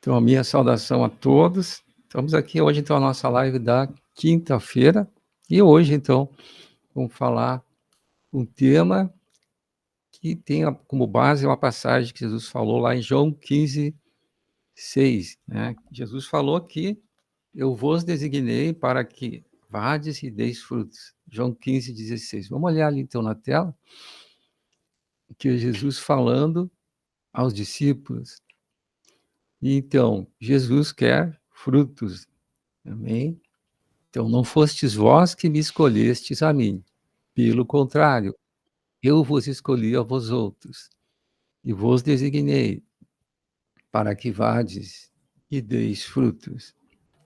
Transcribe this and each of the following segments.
Então, a minha saudação a todos. Estamos aqui hoje, então, a nossa live da quinta-feira. E hoje, então, vamos falar um tema que tem como base uma passagem que Jesus falou lá em João 15, 6. Né? Jesus falou que eu vos designei para que vades e deis frutos. João 15, 16. Vamos olhar ali, então, na tela, que é Jesus falando aos discípulos. Então, Jesus quer frutos. Amém? Então, não fostes vós que me escolhestes a mim. Pelo contrário, eu vos escolhi a vós outros, e vos designei para que vades e deis frutos,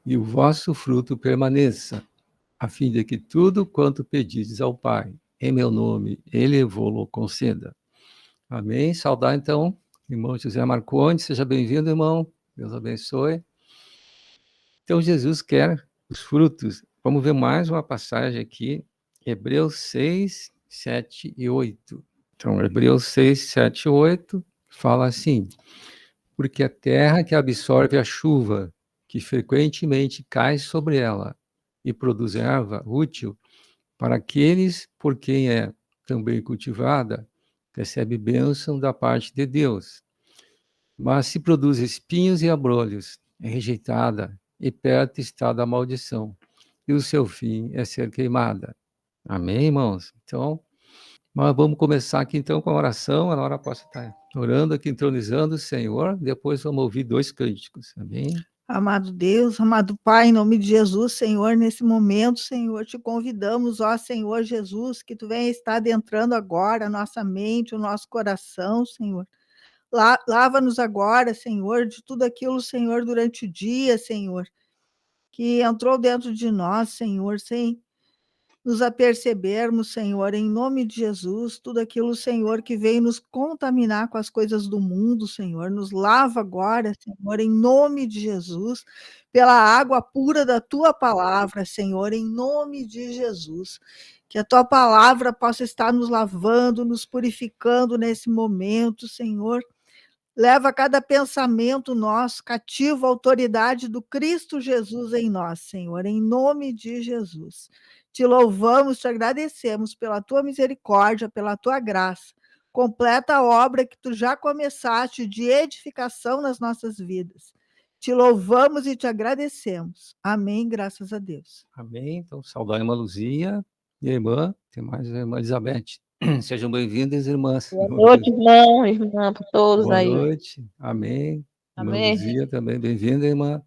e o vosso fruto permaneça, a fim de que tudo quanto pedides ao Pai, em meu nome, Ele vos conceda. Amém? Saudar, então, irmão José Marconi, seja bem-vindo, irmão. Deus abençoe. Então, Jesus quer os frutos. Vamos ver mais uma passagem aqui, Hebreus 6, 7 e 8. Então, Hebreus 6, 7 e 8 fala assim: porque a terra que absorve a chuva, que frequentemente cai sobre ela, e produz erva útil para aqueles por quem é também cultivada, recebe bênção da parte de Deus. Mas se produz espinhos e abrolhos, é rejeitada, e perto está da maldição, e o seu fim é ser queimada. Amém, irmãos? Então, mas vamos começar aqui então com a oração. A hora posso estar orando aqui, entronizando o Senhor. Depois vamos ouvir 2 cânticos. Amém? Amado Deus, amado Pai, em nome de Jesus, Senhor, nesse momento, Senhor, te convidamos, ó Senhor Jesus, que tu venha estar adentrando agora a nossa mente, o nosso coração, Senhor. Lava-nos agora, Senhor, de tudo aquilo, Senhor, durante o dia, Senhor, que entrou dentro de nós, Senhor, sem nos apercebermos, Senhor, em nome de Jesus, tudo aquilo, Senhor, que veio nos contaminar com as coisas do mundo, Senhor, nos lava agora, Senhor, em nome de Jesus, pela água pura da Tua palavra, Senhor, em nome de Jesus, que a Tua palavra possa estar nos lavando, nos purificando nesse momento, Senhor. Leva cada pensamento nosso cativo à autoridade do Cristo Jesus em nós, Senhor, em nome de Jesus. Te louvamos, te agradecemos pela tua misericórdia, pela tua graça. Completa a obra que tu já começaste de edificação nas nossas vidas. Te louvamos e te agradecemos. Amém, graças a Deus. Amém. Então, saudar a irmã Luzia e a irmã, tem mais a irmã Elizabeth. Sejam bem-vindas, irmãs. Boa noite, irmão, irmã, para todos Boa aí. Boa noite. Amém. Amém. Irmã Luzia também, bem-vinda, irmã.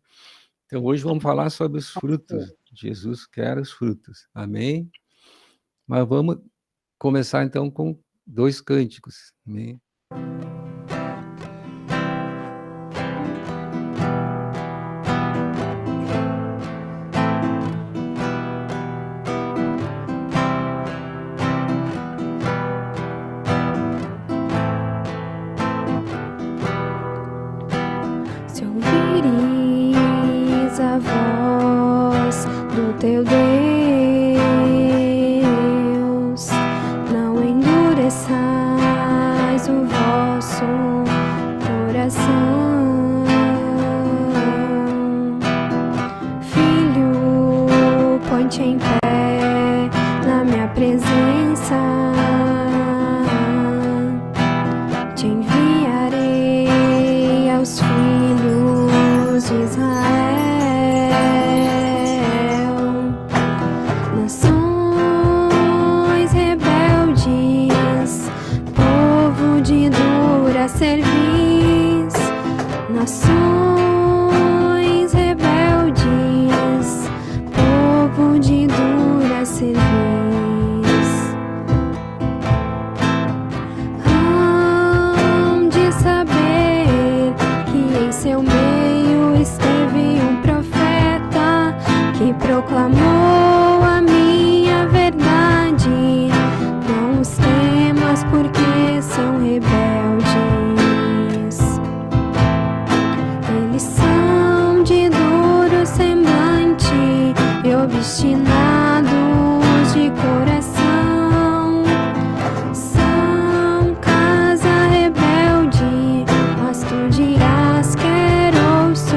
Então, hoje vamos falar sobre os frutos. Jesus quer os frutos. Amém? Mas vamos começar, então, com 2 cânticos. Amém? Se ouvires a voz do teu Deus, não endureçais o vosso coração. Filho, põe-te em pé na minha presença. Te enviarei aos filhos de Israel, nações rebeldes, povo de dura cerviz, nações rebeldes, povo de dura cerviz. Hão de saber que em seu meio esteve um profeta que proclamou a minha verdade. Não os temas, porque são rebeldes. Eles são de duro semblante e obstinados de coração. São casa rebelde, mas tu dirás: quero ouço.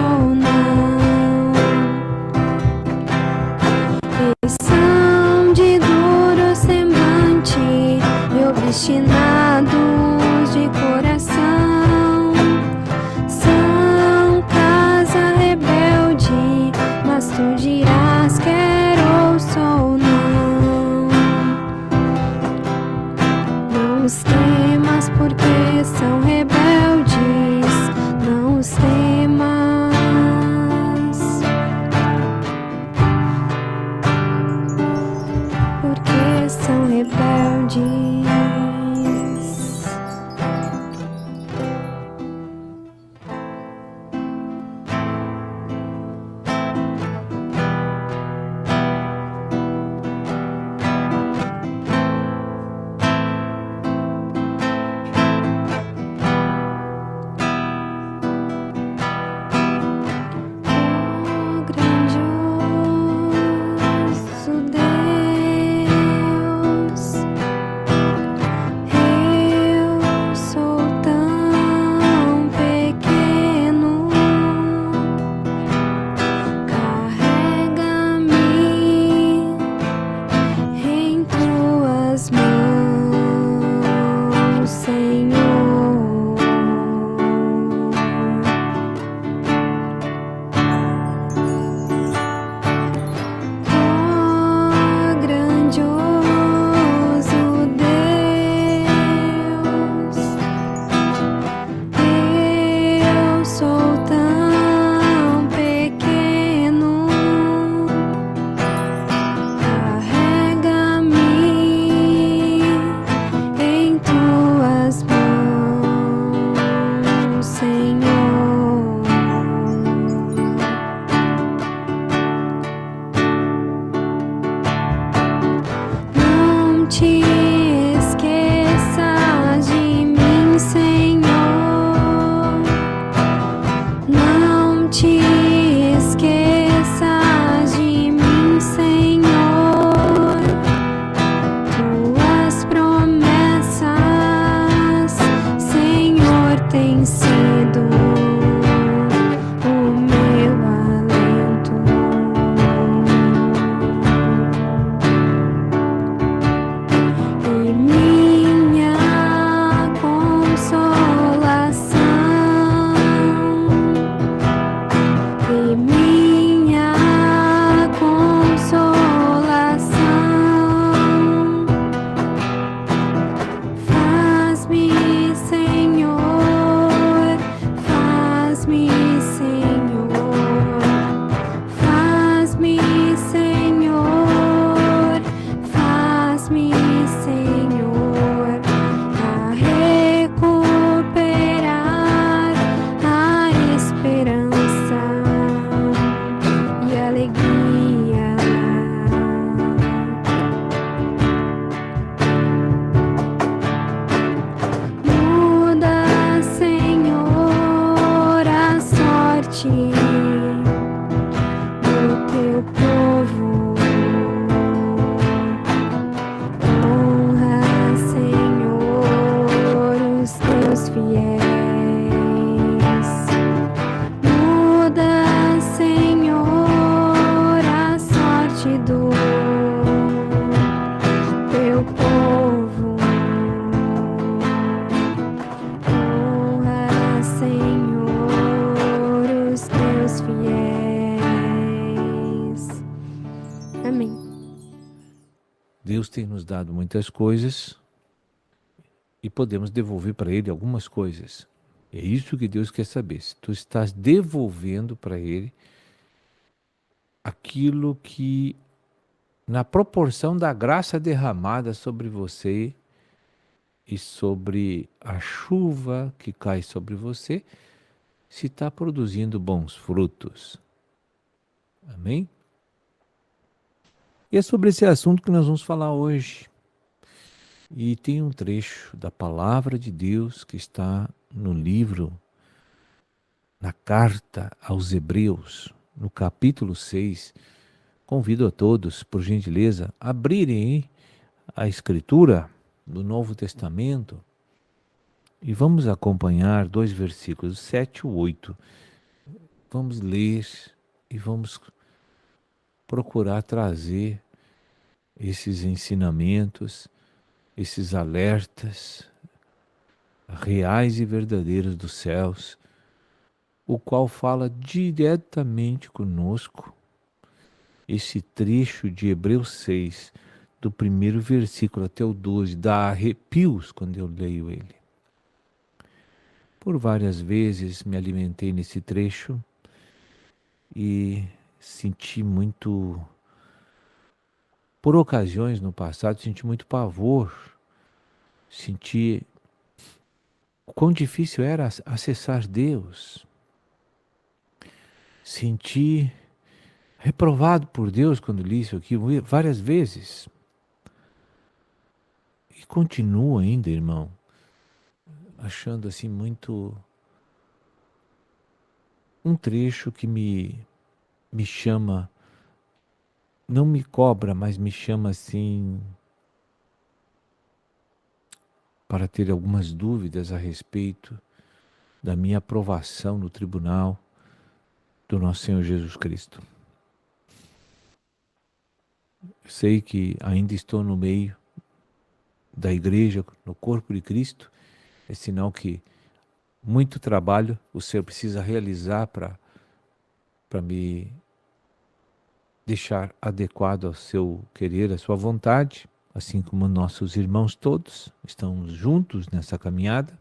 sorte do teu povo. Honra, Senhor, os teus fiéis. Muda, Senhor, a sorte do teu povo. Honra, Senhor, os teus fiéis. Amém. Deus tem nos dado muitas coisas e podemos devolver para Ele algumas coisas. É isso que Deus quer saber. Se tu estás devolvendo para Ele aquilo que, na proporção da graça derramada sobre você e sobre a chuva que cai sobre você, se está produzindo bons frutos. Amém? E é sobre esse assunto que nós vamos falar hoje. E tem um trecho da palavra de Deus que está no livro, na carta aos Hebreus, no capítulo 6. Convido a todos, por gentileza, a abrirem a Escritura do Novo Testamento e vamos acompanhar 2 versículos, 7 e 8. Vamos ler e vamos procurar trazer esses ensinamentos, esses alertas reais e verdadeiros dos céus, o qual fala diretamente conosco. Esse trecho de Hebreus 6, do primeiro versículo até o 12, dá arrepios quando eu leio ele. Por várias vezes me alimentei nesse trecho e senti muito, por ocasiões no passado, senti muito pavor, senti o quão difícil era acessar Deus, senti reprovado por Deus quando li isso aqui várias vezes. E continuo ainda, irmão, achando assim muito um trecho que me chama, não me cobra, mas me chama assim para ter algumas dúvidas a respeito da minha aprovação no tribunal do nosso Senhor Jesus Cristo. Sei que ainda estou no meio da igreja, no corpo de Cristo, é sinal que muito trabalho o Senhor precisa realizar para me deixar adequado ao seu querer, à sua vontade, assim como nossos irmãos todos estamos juntos nessa caminhada.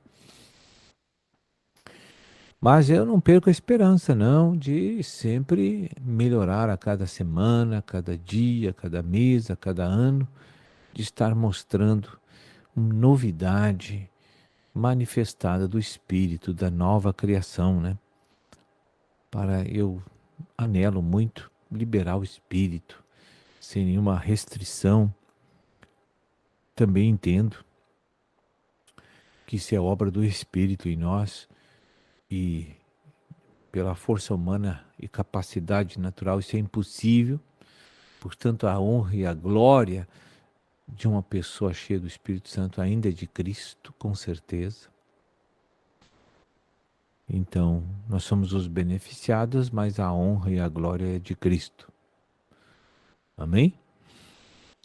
Mas eu não perco a esperança, não, de sempre melhorar a cada semana, a cada dia, a cada mês, a cada ano, de estar mostrando uma novidade manifestada do Espírito, da nova criação, né? Eu anelo muito liberar o Espírito, sem nenhuma restrição. Também entendo que isso é obra do Espírito em nós e pela força humana e capacidade natural isso é impossível. Portanto, a honra e a glória de uma pessoa cheia do Espírito Santo ainda é de Cristo, com certeza. Então, nós somos os beneficiados, mas a honra e a glória é de Cristo. Amém?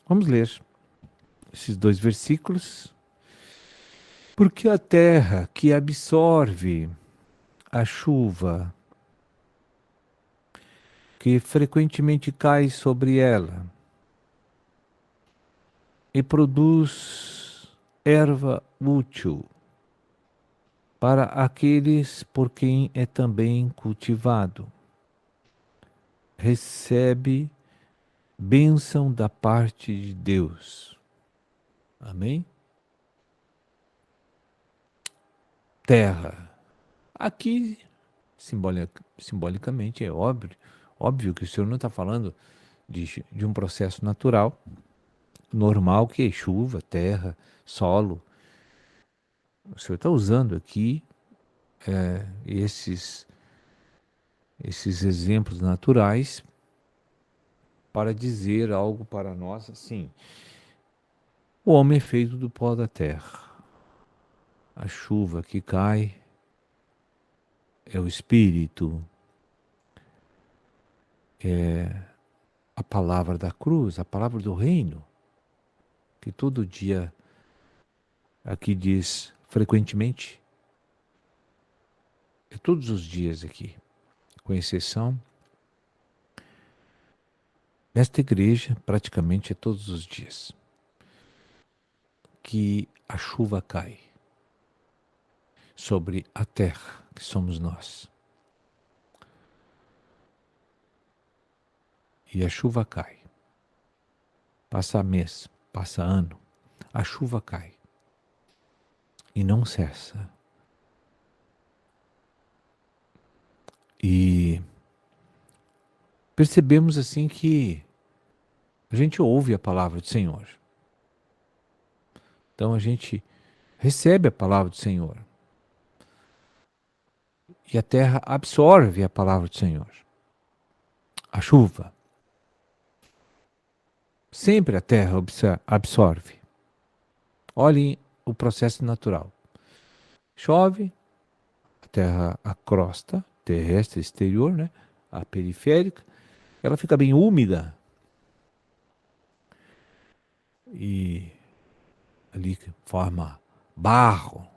Vamos ler esses 2 versículos. Porque a terra que absorve a chuva que frequentemente cai sobre ela e produz erva útil para aqueles por quem é também cultivado, recebe bênção da parte de Deus. Amém? Terra. Aqui, simbolicamente, é óbvio que o Senhor não está falando de um processo natural, normal, que é chuva, terra, solo. O Senhor está usando aqui esses esses exemplos naturais para dizer algo para nós assim. O homem é feito do pó da terra. A chuva que cai é o Espírito, é a palavra da cruz, a palavra do reino, que todo dia aqui diz frequentemente, é todos os dias aqui, com exceção. Nesta igreja, praticamente é todos os dias que a chuva cai sobre a terra, que somos nós. E a chuva cai. Passa mês, passa ano, a chuva cai. E não cessa. E percebemos assim que a gente ouve a palavra do Senhor. Então a gente recebe a palavra do Senhor. E a terra absorve a palavra do Senhor. A chuva. Sempre a terra absorve. Olhem o processo natural. Chove, a terra, a crosta terrestre exterior, né? A periférica, ela fica bem úmida. E ali forma barro.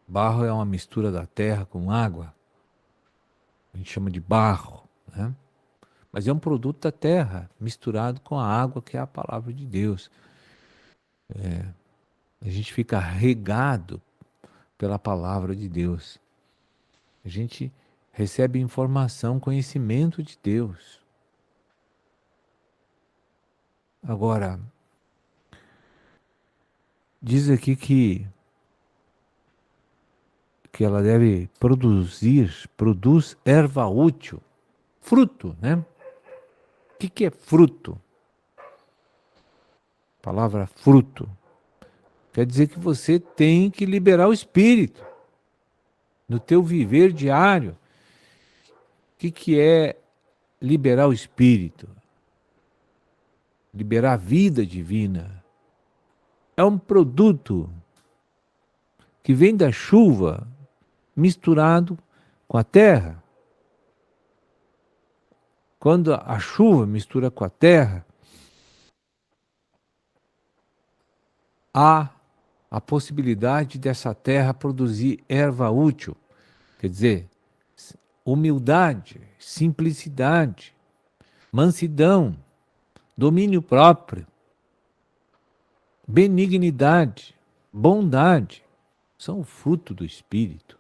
Barro é uma mistura da terra com água. A gente chama de barro, né? Mas é um produto da terra, misturado com a água, que é a palavra de Deus. A gente fica regado pela palavra de Deus. A gente recebe informação, conhecimento de Deus. Agora, diz aqui que ela deve produz erva útil, fruto, né? O que é fruto? A palavra fruto quer dizer que você tem que liberar o Espírito no teu viver diário. O que é liberar o Espírito? Liberar a vida divina. É um produto que vem da chuva misturado com a terra. Quando a chuva mistura com a terra, há a possibilidade dessa terra produzir erva útil. Quer dizer, humildade, simplicidade, mansidão, domínio próprio, benignidade, bondade. São o fruto do Espírito.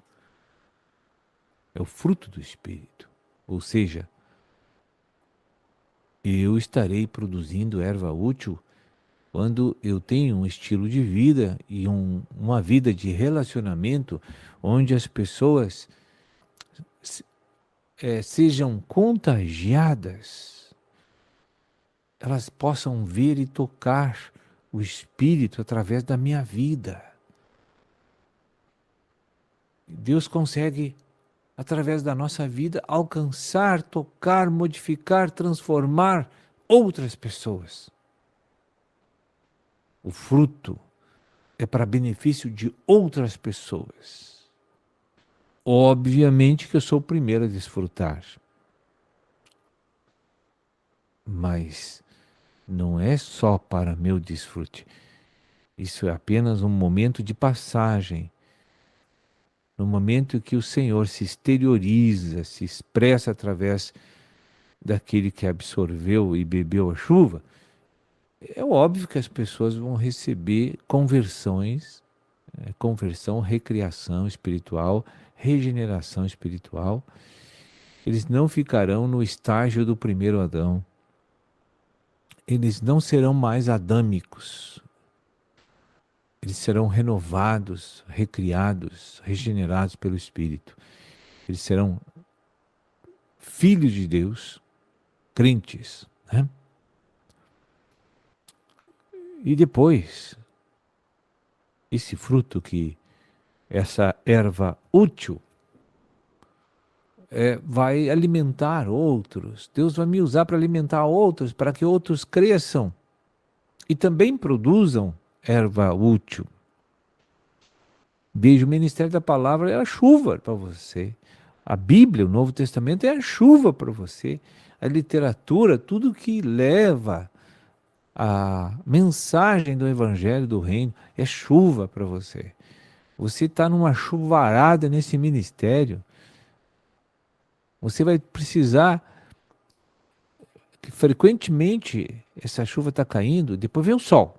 É o fruto do Espírito. Ou seja, eu estarei produzindo erva útil quando eu tenho um estilo de vida e uma vida de relacionamento onde as pessoas sejam contagiadas, elas possam ver e tocar o Espírito através da minha vida. Deus consegue, através da nossa vida, alcançar, tocar, modificar, transformar outras pessoas. O fruto é para benefício de outras pessoas. Obviamente que eu sou o primeiro a desfrutar. Mas não é só para meu desfrute. Isso é apenas um momento de passagem. No momento em que o Senhor se exterioriza, se expressa através daquele que absorveu e bebeu a chuva, é óbvio que as pessoas vão receber conversões, conversão, recriação espiritual, regeneração espiritual. Eles não ficarão no estágio do primeiro Adão. Eles não serão mais adâmicos. Eles serão renovados, recriados, regenerados pelo Espírito. Eles serão filhos de Deus, crentes, né? E depois, esse fruto essa erva útil, vai alimentar outros. Deus vai me usar para alimentar outros, para que outros cresçam e também produzam erva útil. Veja, o ministério da palavra é a chuva para você. A Bíblia, o Novo Testamento, é a chuva para você. A literatura, tudo que leva a mensagem do Evangelho do Reino, é chuva para você. Você está numa chuvarada nesse ministério. Você vai precisar que frequentemente essa chuva está caindo, depois vem o sol.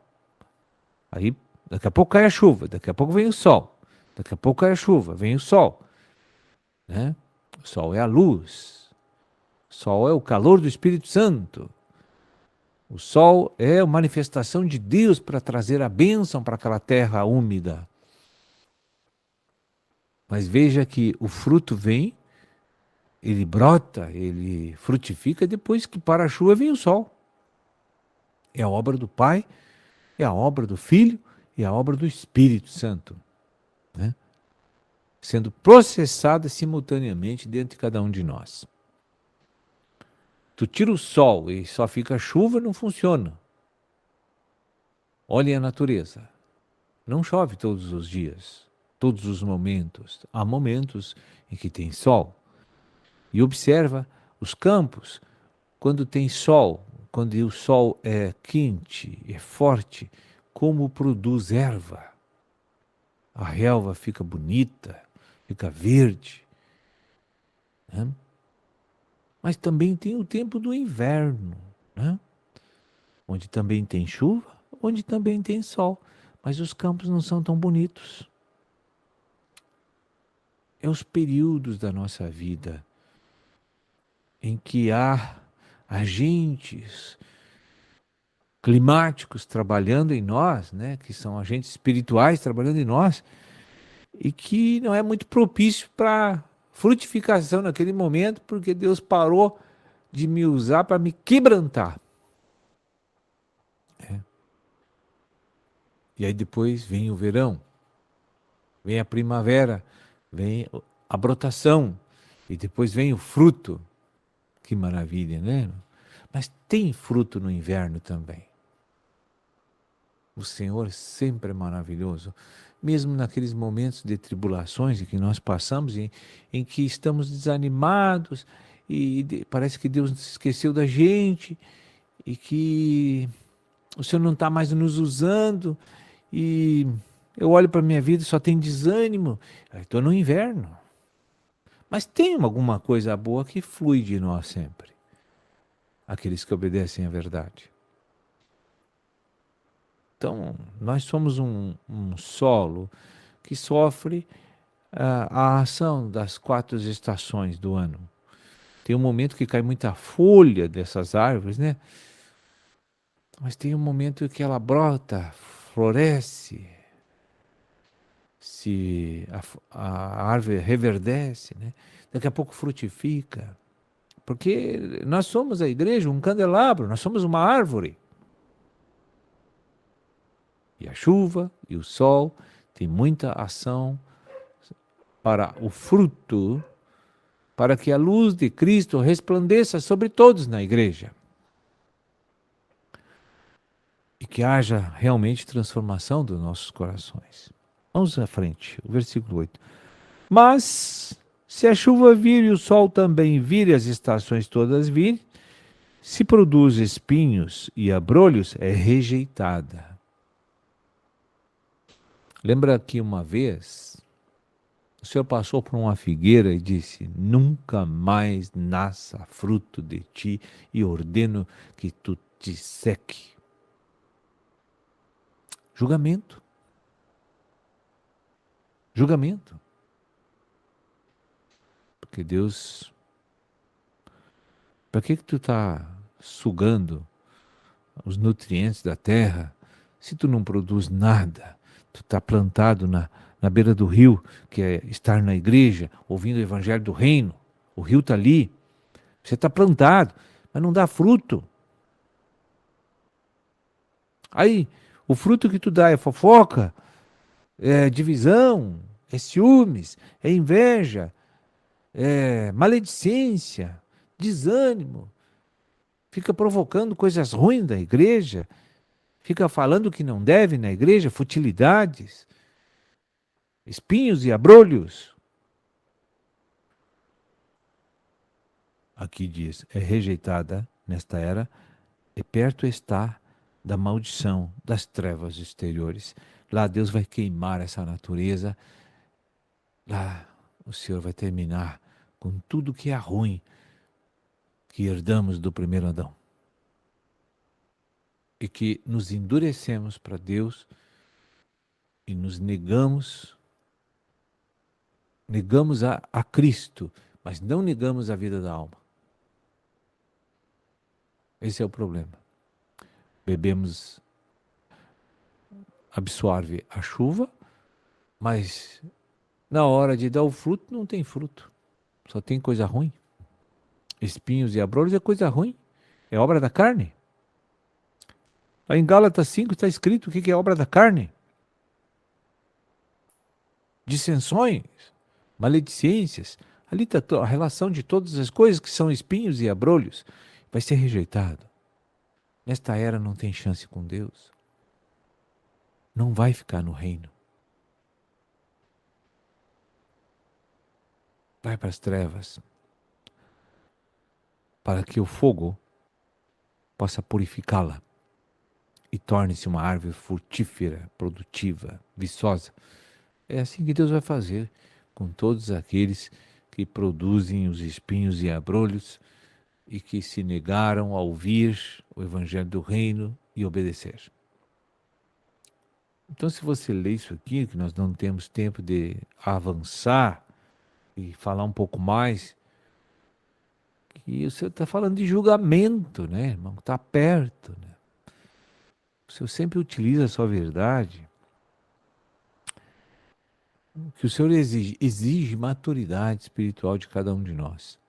Aí daqui a pouco cai a chuva, daqui a pouco vem o sol. Daqui a pouco cai a chuva, vem o sol. Né? O sol é a luz. O sol é o calor do Espírito Santo. O sol é a manifestação de Deus para trazer a bênção para aquela terra úmida. Mas veja que o fruto vem, ele brota, ele frutifica, depois que para a chuva vem o sol. É a obra do Pai, é a obra do Filho e a obra do Espírito Santo, né? Sendo processada simultaneamente dentro de cada um de nós. Tu tira o sol e só fica a chuva, não funciona. Olhem a natureza. Não chove todos os dias, todos os momentos. Há momentos em que tem sol. E observa os campos, quando tem sol, quando o sol é quente, é forte, como produz erva. A relva fica bonita, fica verde. Né? Mas também tem o tempo do inverno, né? Onde também tem chuva, onde também tem sol. Mas os campos não são tão bonitos. É os períodos da nossa vida em que há agentes climáticos trabalhando em nós, né, que são agentes espirituais trabalhando em nós, e que não é muito propício para frutificação naquele momento, porque Deus parou de me usar para me quebrantar. E aí depois vem o verão, vem a primavera, vem a brotação, e depois vem o fruto. Que maravilha, né? Mas tem fruto no inverno também. O Senhor sempre é maravilhoso, mesmo naqueles momentos de tribulações em que nós passamos, em que estamos desanimados e parece que Deus se esqueceu da gente e que o Senhor não está mais nos usando e eu olho para a minha vida e só tem desânimo. Estou no inverno. Mas tem alguma coisa boa que flui de nós sempre. Aqueles que obedecem à verdade. Então, nós somos um solo que sofre a ação das 4 estações do ano. Tem um momento que cai muita folha dessas árvores, né? Mas tem um momento que ela brota, floresce, a árvore reverdece, né? Daqui a pouco frutifica. Porque nós somos a igreja, um candelabro, nós somos uma árvore. E a chuva e o sol têm muita ação para o fruto, para que a luz de Cristo resplandeça sobre todos na igreja. E que haja realmente transformação dos nossos corações. Vamos à frente, o versículo 8. Mas, se a chuva vir e o sol também vir e as estações todas virem, se produz espinhos e abrolhos, é rejeitada. Lembra que uma vez, o Senhor passou por uma figueira e disse, nunca mais nasça fruto de ti e ordeno que tu te seque. Julgamento. Julgamento. Porque Deus, para que tu está sugando os nutrientes da terra se tu não produz nada? Tu está plantado na beira do rio, que é estar na igreja, ouvindo o evangelho do reino. O rio está ali. Você está plantado, mas não dá fruto. Aí, o fruto que tu dá é fofoca, é divisão, é ciúmes, é inveja, maledicência, desânimo, fica provocando coisas ruins da igreja, fica falando que não deve na igreja, futilidades, espinhos e abrolhos. Aqui diz, é rejeitada nesta era, e perto está da maldição das trevas exteriores. Lá Deus vai queimar essa natureza, lá o Senhor vai terminar com tudo que é ruim que herdamos do primeiro Adão. E que nos endurecemos para Deus e nos negamos a Cristo, mas não negamos a vida da alma. Esse é o problema. Bebemos, absorve a chuva, mas na hora de dar o fruto, não tem fruto. Só tem coisa ruim. Espinhos e abrolhos é coisa ruim. É obra da carne. Lá em Gálatas 5 está escrito o que é obra da carne. Dissensões, maledicências. Ali está a relação de todas as coisas que são espinhos e abrolhos. Vai ser rejeitado. Nesta era não tem chance com Deus. Não vai ficar no reino. Vai para as trevas. Para que o fogo possa purificá-la e torne-se uma árvore frutífera, produtiva, viçosa. É assim que Deus vai fazer com todos aqueles que produzem os espinhos e abrolhos e que se negaram a ouvir o evangelho do reino e obedecer. Então, se você lê isso aqui, que nós não temos tempo de avançar e falar um pouco mais, que o Senhor está falando de julgamento, né, irmão? Está perto, né? O Senhor sempre utiliza a sua verdade. Que o Senhor exige maturidade espiritual de cada um de nós.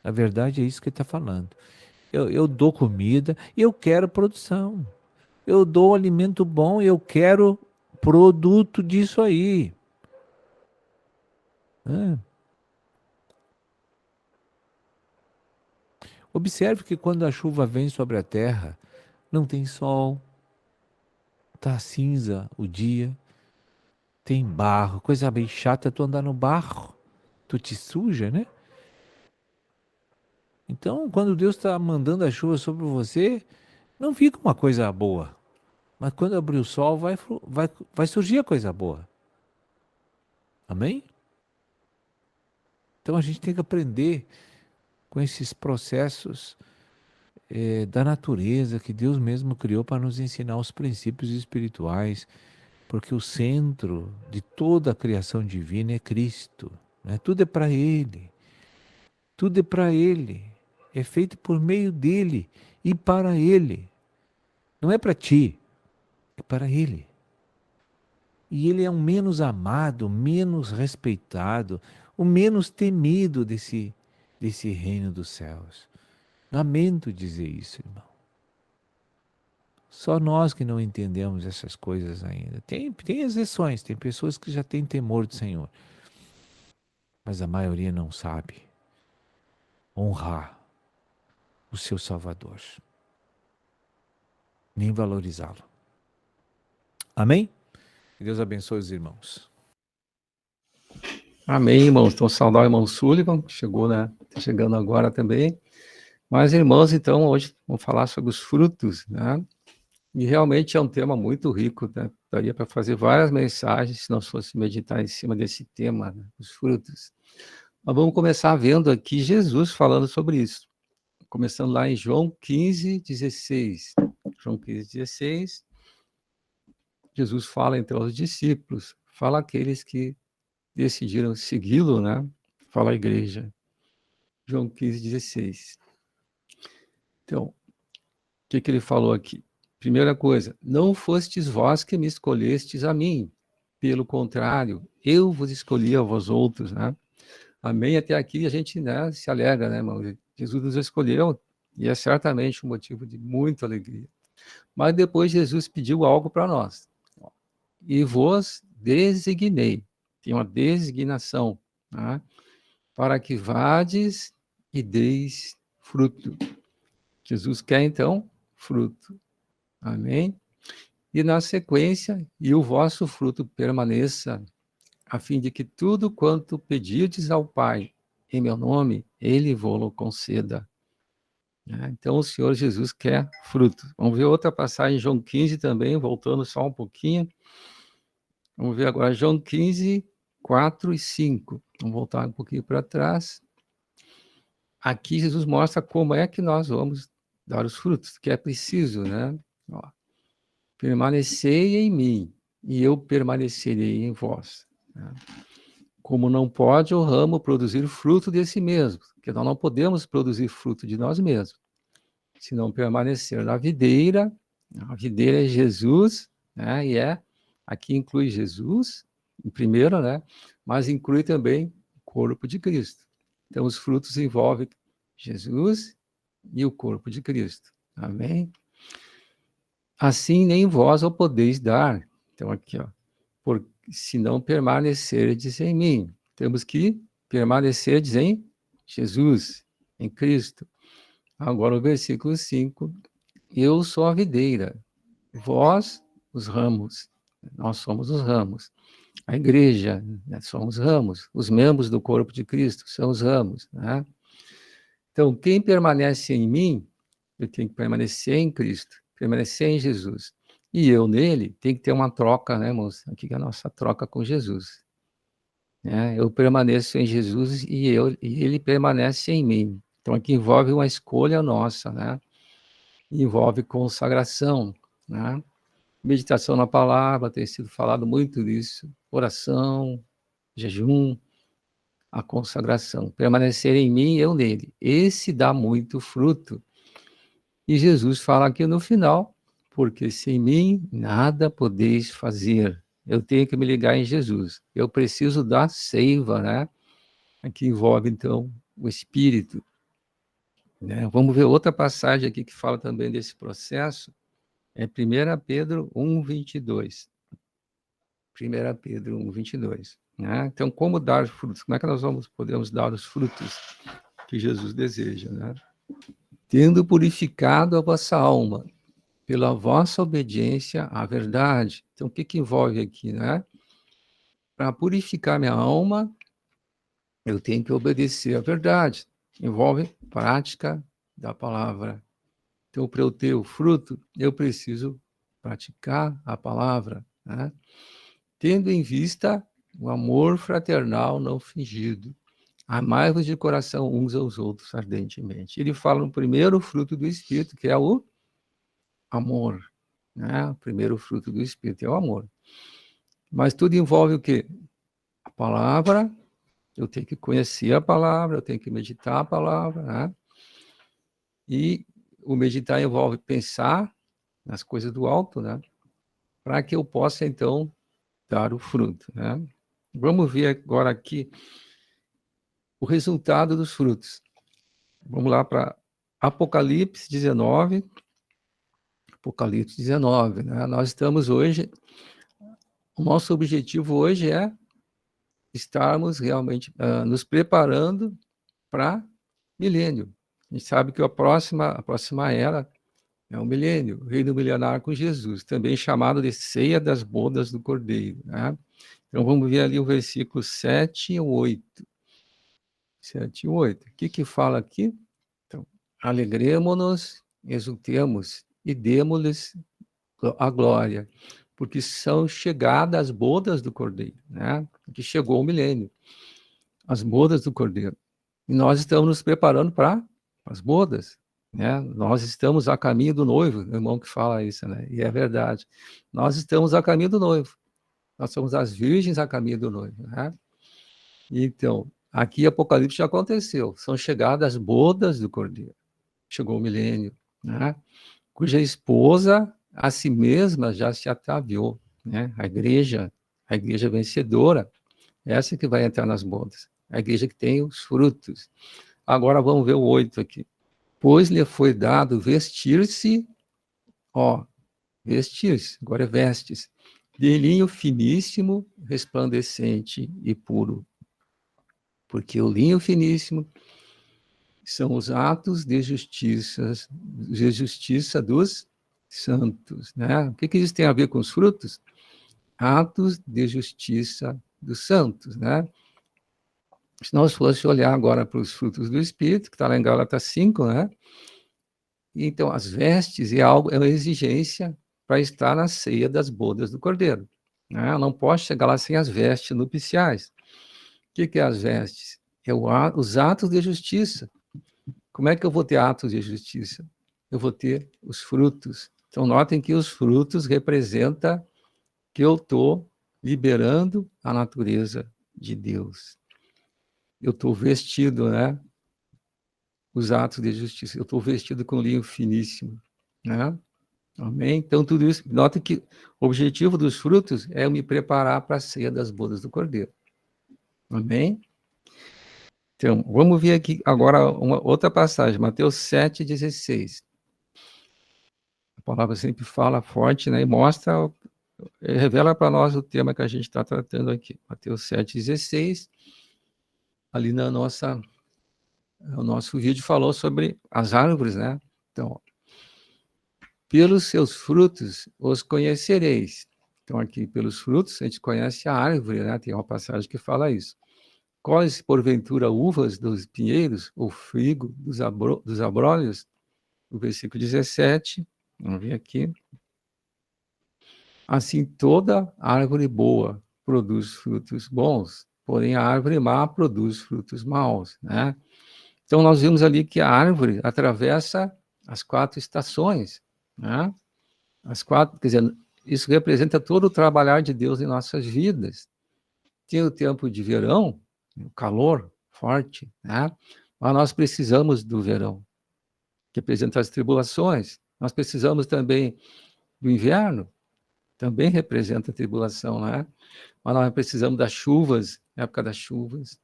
Na verdade, é isso que ele está falando. Eu dou comida e eu quero produção. Eu dou alimento bom e eu quero produto disso aí. Observe que quando a chuva vem sobre a terra, não tem sol, está cinza o dia, tem barro, coisa bem chata tu andar no barro, tu te suja, né? Então, quando Deus está mandando a chuva sobre você, não fica uma coisa boa. Mas quando abrir o sol, vai surgir a coisa boa. Amém? Então a gente tem que aprender com esses processos da natureza que Deus mesmo criou para nos ensinar os princípios espirituais, porque o centro de toda a criação divina é Cristo, né? Tudo é para Ele, tudo é para Ele, é feito por meio dEle e para Ele, não é para ti, é para Ele. E Ele é o menos amado, menos respeitado, o menos temido desse reino dos céus. Lamento dizer isso, irmão. Só nós que não entendemos essas coisas ainda. Tem exceções, tem pessoas que já têm temor do Senhor. Mas a maioria não sabe honrar o seu Salvador. Nem valorizá-lo. Amém? Que Deus abençoe os irmãos. Amém, irmãos. Então, saudar o irmão Sullivan, que chegou, né? Está chegando agora também. Mas, irmãos, então, hoje vamos falar sobre os frutos, né? E realmente é um tema muito rico, né? Daria para fazer várias mensagens se nós fosse meditar em cima desse tema, né? Os frutos. Mas vamos começar vendo aqui Jesus falando sobre isso. Começando lá em João 15:16. João 15:16. Jesus fala então aos discípulos, fala àqueles que decidiram segui-lo, né? Fala à igreja. João 15:16. Então, o que ele falou aqui? Primeira coisa, não fostes vós que me escolhestes a mim, pelo contrário, eu vos escolhi a vós outros, né? Amém? Até aqui a gente, né, se alegra, né, irmão? Jesus nos escolheu e é certamente um motivo de muita alegria. Mas depois Jesus pediu algo para nós. E vos designei. Tem uma designação, né? para que vades e deis fruto. Jesus quer, então, fruto. Amém? E na sequência, e o vosso fruto permaneça, a fim de que tudo quanto pedirdes ao Pai, em meu nome, Ele vô-lo conceda. Então, o Senhor Jesus quer fruto. Vamos ver outra passagem, João 15 também, voltando só um pouquinho. Vamos ver agora João 15, 4 e 5. Vamos voltar um pouquinho para trás. Aqui Jesus mostra como é que nós vamos dar os frutos, que é preciso, né? Ó, permanecei em mim, e eu permanecerei em vós. Né? Como não pode o ramo produzir fruto de si mesmo, porque nós não podemos produzir fruto de nós mesmos, se não permanecer na videira. A videira é Jesus, né? Aqui inclui Jesus, em primeiro, né? Mas inclui também o corpo de Cristo. Então, os frutos envolvem Jesus e o corpo de Cristo. Amém? Assim, nem vós o podeis dar. Então, aqui, ó. Se não permanecerdes em mim. Temos que permanecerdes em Jesus, em Cristo. Agora, o versículo 5. Eu sou a videira, vós os ramos. Nós somos os ramos. A igreja, né, somos ramos. Os membros do corpo de Cristo são os ramos. Né? Então, quem permanece em mim, eu tenho que permanecer em Cristo, permanecer em Jesus. E eu nele, tem que ter uma troca, né, moça? Aqui é a nossa troca com Jesus. Eu permaneço em Jesus e ele permanece em mim. Então, aqui envolve uma escolha nossa, né? Envolve consagração, né? Meditação na palavra, tem sido falado muito disso, oração, jejum, a consagração. Permanecer em mim e eu nele. Esse dá muito fruto. E Jesus fala aqui no final, porque sem mim nada podeis fazer. Eu tenho que me ligar em Jesus. Eu preciso da seiva, né? Aqui envolve, então, o Espírito. Né? Vamos ver outra passagem aqui que fala também desse processo. É 1 Pedro 1, 22. 1 Pedro 1, 22. Né? Então, como dar frutos? Como é que nós podemos dar os frutos que Jesus deseja? Né? Tendo purificado a vossa alma pela vossa obediência à verdade. Então, o que envolve aqui? Né? Para purificar minha alma, eu tenho que obedecer à verdade. Envolve prática da palavra. Então, para eu ter o fruto, eu preciso praticar a palavra, né? Tendo em vista o amor fraternal não fingido. Amai-vos de coração uns aos outros ardentemente. Ele fala no primeiro fruto do Espírito, que é o amor. Né? O primeiro fruto do Espírito é o amor. Mas tudo envolve o quê? A palavra, eu tenho que conhecer a palavra, eu tenho que meditar a palavra, né? E o meditar envolve pensar nas coisas do alto, né? Para que eu possa, então, dar o fruto, né? Vamos ver agora aqui o resultado dos frutos. Vamos lá para Apocalipse 19. Apocalipse 19, né? Nós estamos hoje, o nosso objetivo hoje é estarmos realmente nos preparando para milênio. A gente sabe que a próxima era é o milênio, o reino milenar com Jesus, também chamado de ceia das bodas do Cordeiro. Né? Então vamos ver ali o versículo 7 e 8. 7 e 8. O que fala aqui? Então, alegremo-nos, exultemos e demos-lhes a glória, porque são chegadas as bodas do Cordeiro, né? Que chegou o milênio, as bodas do Cordeiro. E nós estamos nos preparando para as bodas, né? Nós estamos a caminho do noivo, o irmão que fala isso, né? E é verdade. Nós estamos a caminho do noivo. Nós somos as virgens a caminho do noivo, né? Então, aqui Apocalipse já aconteceu. São chegadas as bodas do Cordeiro. Chegou o milênio, né? Cuja esposa a si mesma já se ataviou, né? A igreja vencedora, essa que vai entrar nas bodas. A igreja que tem os frutos. Agora vamos ver o 8 aqui. Pois lhe foi dado vestir-se, vestir-se, agora é vestes, de linho finíssimo, resplandecente e puro. porque o linho finíssimo são os atos de justiça dos santos, né? O que isso tem a ver com os frutos? Atos de justiça dos santos, né? Se nós fosse olhar agora para os frutos do Espírito, que está lá em Gálatas 5, né? Então, as vestes é uma exigência para estar na ceia das bodas do Cordeiro, né? Eu não posso chegar lá sem as vestes nupciais. O que é as vestes? Os atos de justiça. Como é que eu vou ter atos de justiça? Eu vou ter os frutos. Então, notem que os frutos representam que eu estou liberando a natureza de Deus. Eu estou vestido, né? Os atos de justiça. Eu estou vestido com linho finíssimo, né? Amém? Então, tudo isso, notem que o objetivo dos frutos é eu me preparar para a ceia das bodas do Cordeiro. Amém? Então, vamos ver aqui agora uma outra passagem, Mateus 7,16. A palavra sempre fala forte, né? E mostra, revela para nós o tema que a gente está tratando aqui. Mateus 7,16. Ali no nosso vídeo falou sobre as árvores, né? Então, pelos seus frutos os conhecereis. Então, aqui, pelos frutos, a gente conhece a árvore, né? Tem uma passagem que fala isso. Quais, porventura, uvas dos pinheiros, ou figo dos abrolhos? O versículo 17, vamos ver aqui. Assim, toda árvore boa produz frutos bons, porém a árvore má produz frutos maus, né? Então, nós vimos ali que a árvore atravessa as 4 estações, né? Quer dizer, isso representa todo o trabalhar de Deus em nossas vidas. Tem o tempo de verão, o calor forte, né? Mas nós precisamos do verão, que representa as tribulações. Nós precisamos também do inverno, também representa a tribulação, né? Mas nós precisamos das chuvas, época das chuvas,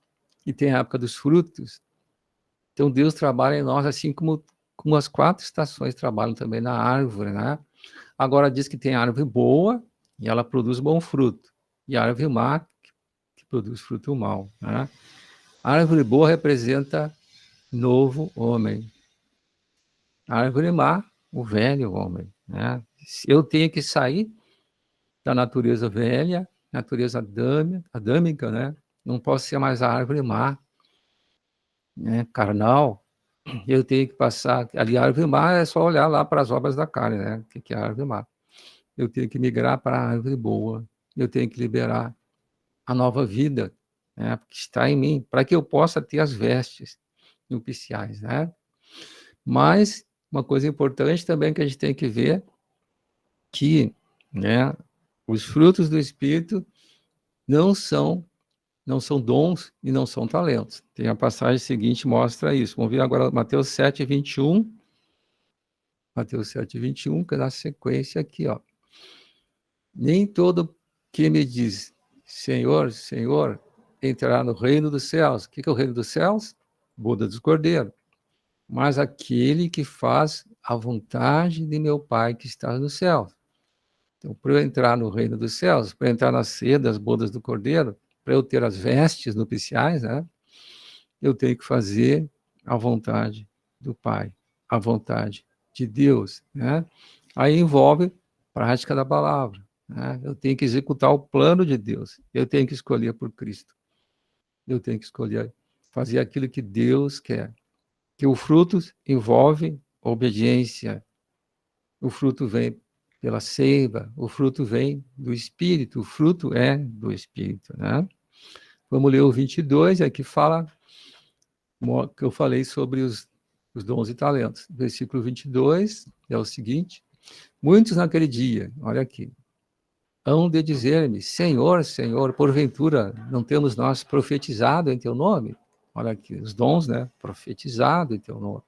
e tem a época dos frutos. Então, Deus trabalha em nós assim como as 4 estações trabalham também na árvore, né? Agora, diz que tem árvore boa e ela produz bom fruto, e a árvore má que produz fruto mau, né? A árvore boa representa novo homem. A árvore má, o velho homem, né? Eu tenho que sair da natureza velha, natureza adâmica, né? Não posso ser mais a árvore má, né? Carnal. Eu tenho que passar... Ali, a árvore má é só olhar lá para as obras da carne, né? O que é a árvore má? Eu tenho que migrar para a árvore boa. Eu tenho que liberar a nova vida, né? Que está em mim, para que eu possa ter as vestes nupciais, né? Mas uma coisa importante também que a gente tem que ver que, né, os frutos do Espírito não são dons e não são talentos. Tem a passagem seguinte que mostra isso. Vamos ver agora Mateus 7,21. Mateus 7,21, que é na sequência aqui, ó. Nem todo que me diz, Senhor, Senhor, entrará no reino dos céus. O que é o reino dos céus? Boda do Cordeiro. Mas aquele que faz a vontade de meu Pai que está no céu. Então, para eu entrar no reino dos céus, para entrar na ceia das bodas do Cordeiro, para eu ter as vestes nupciais, né, eu tenho que fazer a vontade do Pai, a vontade de Deus, né? Aí envolve prática da palavra, né? Eu tenho que executar o plano de Deus, eu tenho que escolher por Cristo, eu tenho que escolher fazer aquilo que Deus quer, que o fruto envolve obediência, o fruto vem pela seiva, o fruto vem do Espírito, o fruto é do Espírito, né? Vamos ler o 22, aqui fala, que eu falei sobre os dons e talentos. Versículo 22 é o seguinte: muitos naquele dia, olha aqui, hão de dizer-me, Senhor, Senhor, porventura não temos nós profetizado em teu nome? Olha aqui, os dons, né? Profetizado em teu nome.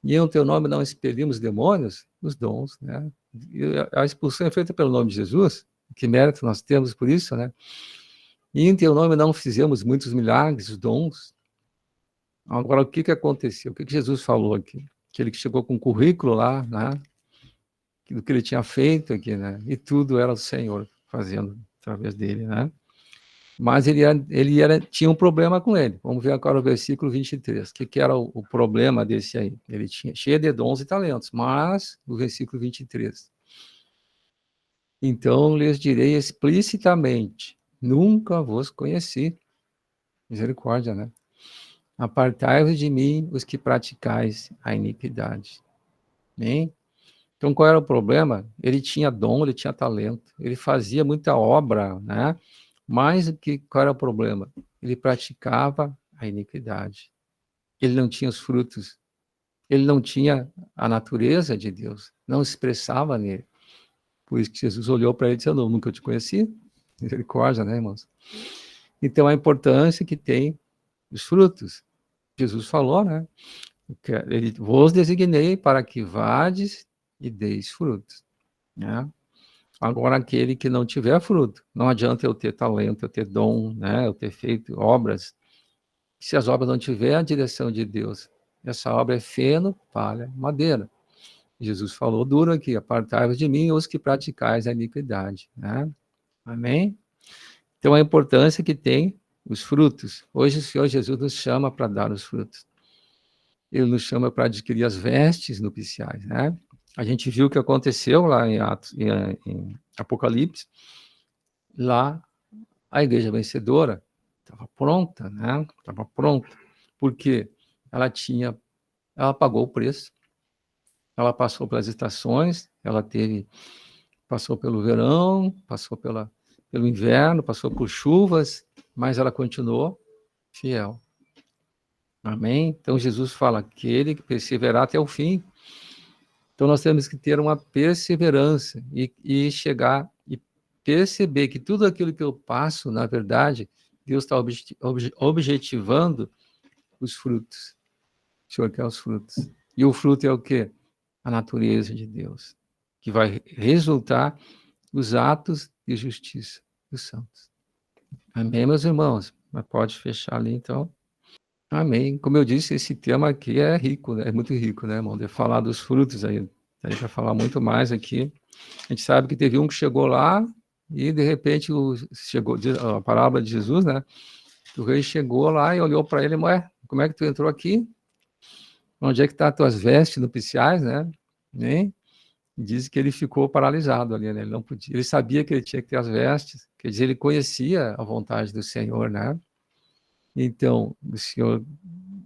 E em teu nome não expelimos demônios? Os dons, né? E a expulsão é feita pelo nome de Jesus, que mérito nós temos por isso, né? E em teu nome não fizemos muitos milagres, os dons. Agora, o que aconteceu? O que Jesus falou aqui? Que ele chegou com um currículo lá, né? Do que ele tinha feito aqui, né? E tudo era o Senhor fazendo através dele, né? Mas tinha um problema com ele. Vamos ver agora o versículo 23. O que era o problema desse aí? Ele tinha cheio de dons e talentos, mas o versículo 23. Então lhes direi explicitamente: nunca vos conheci. Misericórdia, né? Apartai-vos de mim, os que praticais a iniquidade. Amém? Então, qual era o problema? Ele tinha dom, ele tinha talento, ele fazia muita obra, né? Mas qual era o problema? Ele praticava a iniquidade. Ele não tinha os frutos. Ele não tinha a natureza de Deus. Não expressava nele. Por isso que Jesus olhou para ele e disse: "Eu nunca te conheci." Misericórdia, né, irmãos? Então, a importância que tem os frutos. Jesus falou, né? Ele vos designei para que vades e deis frutos, né? Agora, aquele que não tiver fruto, não adianta eu ter talento, eu ter dom, né? Eu ter feito obras. Se as obras não tiverem a direção de Deus, essa obra é feno, palha, madeira. Jesus falou duro aqui: apartai-vos de mim, os que praticais a iniquidade, né? Amém? Então, a importância que tem os frutos. Hoje o Senhor Jesus nos chama para dar os frutos. Ele nos chama para adquirir as vestes nupciais, né? A gente viu o que aconteceu lá em Apocalipse. Lá, a igreja vencedora estava pronta, né? Estava pronta. Por quê? Ela pagou o preço, ela passou pelas estações, passou pelo verão, passou pelo inverno, passou por chuvas, mas ela continuou fiel. Amém? Então, Jesus fala: aquele que perseverar até o fim. Então, nós temos que ter uma perseverança e chegar e perceber que tudo aquilo que eu passo, na verdade, Deus está objetivando os frutos. O Senhor quer os frutos. E o fruto é o quê? A natureza de Deus, que vai resultar nos atos de justiça dos santos. Amém, meus irmãos? Mas pode fechar ali, então. Amém. Como eu disse, esse tema aqui é rico, né? É muito rico, né, irmão? De falar dos frutos aí. A gente vai falar muito mais aqui. A gente sabe que teve um que chegou lá e, de repente, chegou a parábola de Jesus, né? O rei chegou lá e olhou para ele: ué, como é que tu entrou aqui? Onde é que estão as tuas vestes nupciais, né? Nem. Diz que ele ficou paralisado ali, né? Ele não podia. Ele sabia que ele tinha que ter as vestes, quer dizer, ele conhecia a vontade do Senhor, né? Então, o Senhor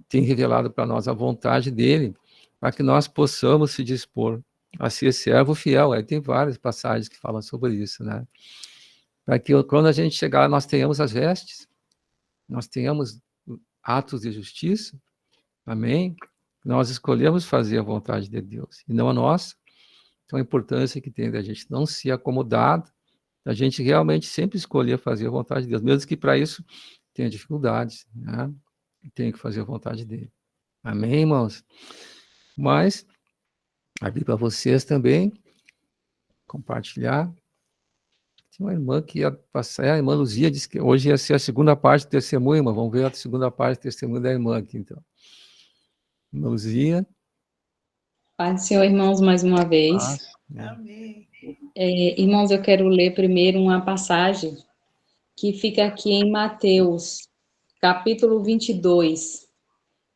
tem revelado para nós a vontade dele, para que nós possamos se dispor a ser servo fiel. Aí tem várias passagens que falam sobre isso, né? Para que quando a gente chegar lá, nós tenhamos as vestes, nós tenhamos atos de justiça, amém? Nós escolhemos fazer a vontade de Deus, e não a nossa. Então, a importância que tem da gente não se acomodar, da gente realmente sempre escolher fazer a vontade de Deus, mesmo que para isso tenha dificuldades, né? Tem que fazer a vontade dele. Amém, irmãos? Mas, abrir para vocês também, compartilhar. Tinha uma irmã que ia passar, a irmã Luzia disse que hoje ia ser a segunda parte do testemunho, irmã. Vamos ver a segunda parte do testemunho da irmã aqui, então. Irmã Luzia. Pai do Senhor, irmãos, mais uma vez. Amém. Irmãos, eu quero ler primeiro uma passagem que fica aqui em Mateus, capítulo 22,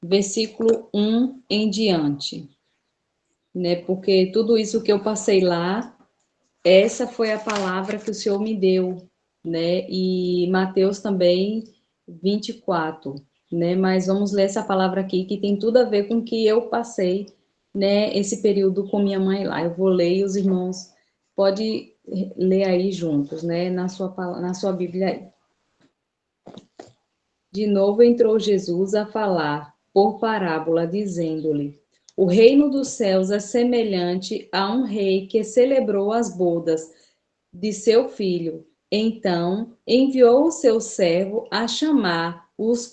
versículo 1 em diante, né? Porque tudo isso que eu passei lá, essa foi a palavra que o Senhor me deu, né? E Mateus também 24, né? Mas vamos ler essa palavra aqui que tem tudo a ver com o que eu passei, né? Esse período com minha mãe lá. Eu vou ler e os irmãos podem ler aí juntos, né? Na sua Bíblia aí. De novo entrou Jesus a falar por parábola, dizendo-lhe: o reino dos céus é semelhante a um rei que celebrou as bodas de seu filho. Então enviou o seu servo a chamar os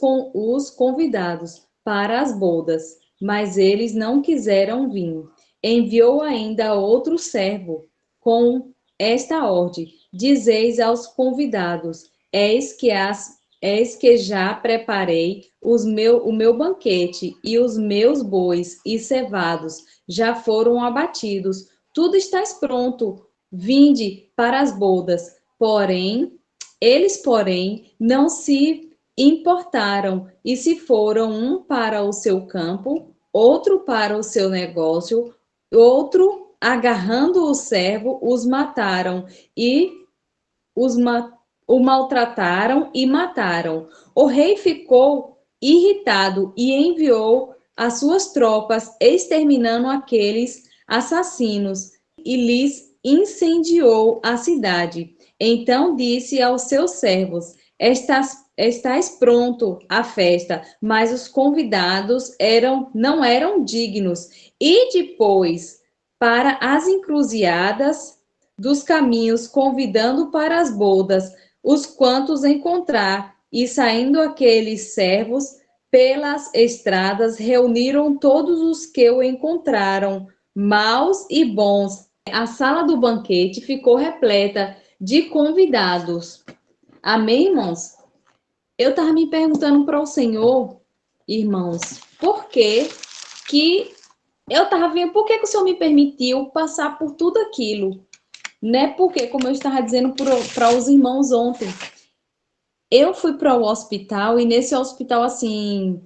convidados para as bodas, mas eles não quiseram vir. Enviou ainda outro servo com esta ordem: dizeis aos convidados: eis que já preparei o meu banquete, e os meus bois e cevados já foram abatidos. Tudo está pronto. Vinde para as bodas. Porém, Eles, porém, não se importaram e se foram, um para o seu campo, outro para o seu negócio, outro, agarrando o servo, os mataram e o maltrataram e mataram. O rei ficou irritado e enviou as suas tropas, exterminando aqueles assassinos, e lhes incendiou a cidade. Então disse aos seus servos: Estais pronto à festa, mas os convidados não eram dignos. E depois, para as encruzilhadas dos caminhos, convidando para as bodas os quantos encontrar, e saindo aqueles servos pelas estradas, reuniram todos os que o encontraram, maus e bons. A sala do banquete ficou repleta de convidados. Amém, irmãos? Eu estava me perguntando para o Senhor, irmãos, por que eu estava vendo, por que o Senhor me permitiu passar por tudo aquilo? Né? Porque, como eu estava dizendo para os irmãos ontem, eu fui para o hospital, e nesse hospital, assim,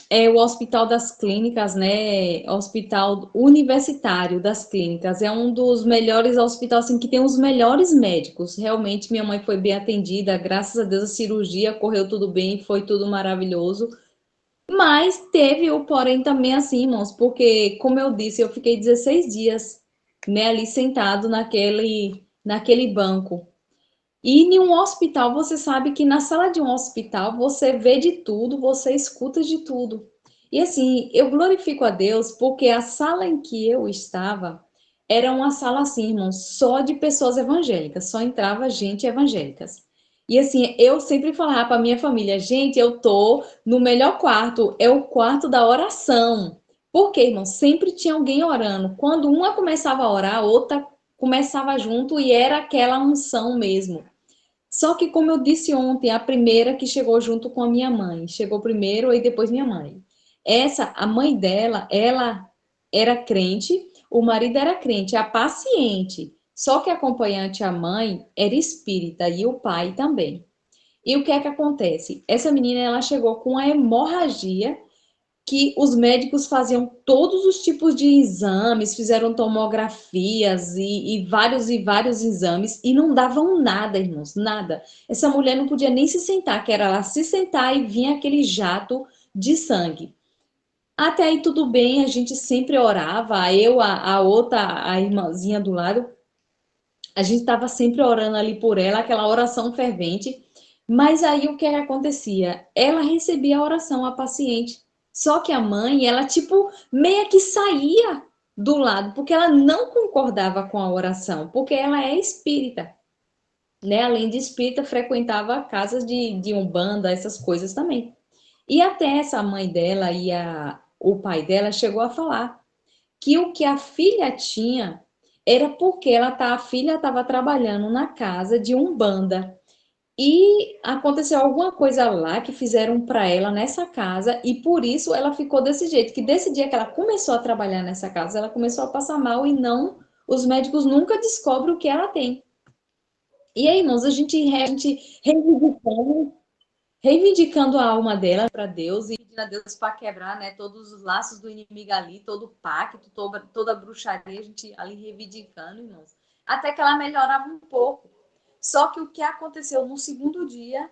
é o Hospital das Clínicas, né? Hospital Universitário das Clínicas. É um dos melhores hospitais, assim, que tem os melhores médicos. Realmente, minha mãe foi bem atendida, graças a Deus a cirurgia correu tudo bem, foi tudo maravilhoso. Mas teve o porém também, assim, irmãos, porque, como eu disse, eu fiquei 16 dias, né, ali sentado naquele banco. E em um hospital, você sabe que na sala de um hospital você vê de tudo, você escuta de tudo. E assim, eu glorifico a Deus porque a sala em que eu estava era uma sala assim, irmãos, só de pessoas evangélicas, só entrava gente evangélicas. E assim, eu sempre falava para minha família, gente, eu tô no melhor quarto, é o quarto da oração. Porque, irmão, sempre tinha alguém orando. Quando uma começava a orar, a outra começava junto e era aquela unção mesmo. Só que, como eu disse ontem, a primeira que chegou junto com a minha mãe, chegou primeiro e depois minha mãe. A mãe dela, ela era crente, o marido era crente, a paciente. Só que a acompanhante, a mãe, era espírita e o pai também. E o que é que acontece? Essa menina, ela chegou com a hemorragia, que os médicos faziam todos os tipos de exames, fizeram tomografias e vários exames, e não davam nada, irmãos, nada. Essa mulher não podia nem se sentar, que era ela se sentar e vinha aquele jato de sangue. Até aí tudo bem, a gente sempre orava, eu, a outra, a irmãzinha do lado, a gente estava sempre orando ali por ela, aquela oração fervente. Mas aí o que acontecia? Ela recebia a oração, a paciente. Só que a mãe, ela tipo meio que saía do lado, porque ela não concordava com a oração, porque ela é espírita, né? Além de espírita, frequentava casas de umbanda, essas coisas também. E até essa mãe dela e o pai dela chegou a falar que o que a filha tinha era porque a filha estava trabalhando na casa de umbanda. E aconteceu alguma coisa lá que fizeram para ela nessa casa, e por isso ela ficou desse jeito, que desse dia que ela começou a trabalhar nessa casa, ela começou a passar mal, e não, os médicos nunca descobrem o que ela tem. E aí, irmãos, a gente reivindicando a alma dela para Deus, e pedindo a Deus para quebrar, né, todos os laços do inimigo ali, todo o pacto, toda a bruxaria, a gente ali reivindicando, irmãos, até que ela melhorava um pouco. Só que o que aconteceu no segundo dia,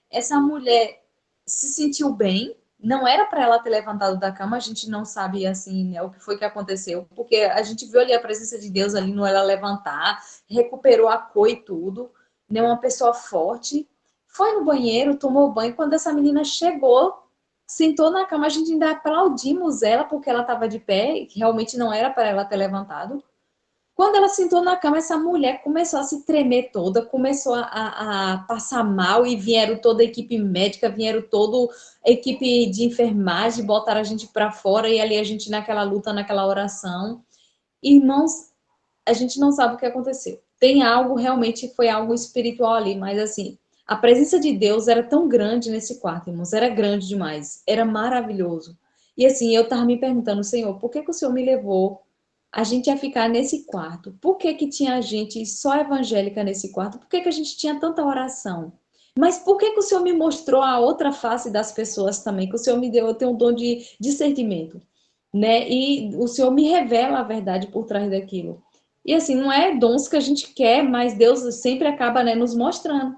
essa mulher se sentiu bem, não era para ela ter levantado da cama, a gente não sabe assim, né, o que foi que aconteceu, porque a gente viu ali a presença de Deus ali, não ela levantar, recuperou a cor e tudo, né, uma pessoa forte, foi no banheiro, tomou banho, quando essa menina chegou, sentou na cama, a gente ainda aplaudimos ela, porque ela estava de pé, que realmente não era para ela ter levantado. Quando ela sentou na cama, essa mulher começou a se tremer toda, começou a passar mal, e vieram toda a equipe médica, vieram toda a equipe de enfermagem, botaram a gente para fora, e ali a gente naquela luta, naquela oração. Irmãos, a gente não sabe o que aconteceu. Tem algo, realmente foi algo espiritual ali, mas assim, a presença de Deus era tão grande nesse quarto, irmãos, era grande demais, era maravilhoso. E assim, eu estava me perguntando, Senhor, por que o Senhor me levou a gente ia ficar nesse quarto. Por que que tinha gente só evangélica nesse quarto? Por que que a gente tinha tanta oração? Mas por que que o Senhor me mostrou a outra face das pessoas também? Que o Senhor me deu, eu tenho um dom de discernimento, né? E o Senhor me revela a verdade por trás daquilo. E assim, não é dons que a gente quer, mas Deus sempre acaba, né, nos mostrando.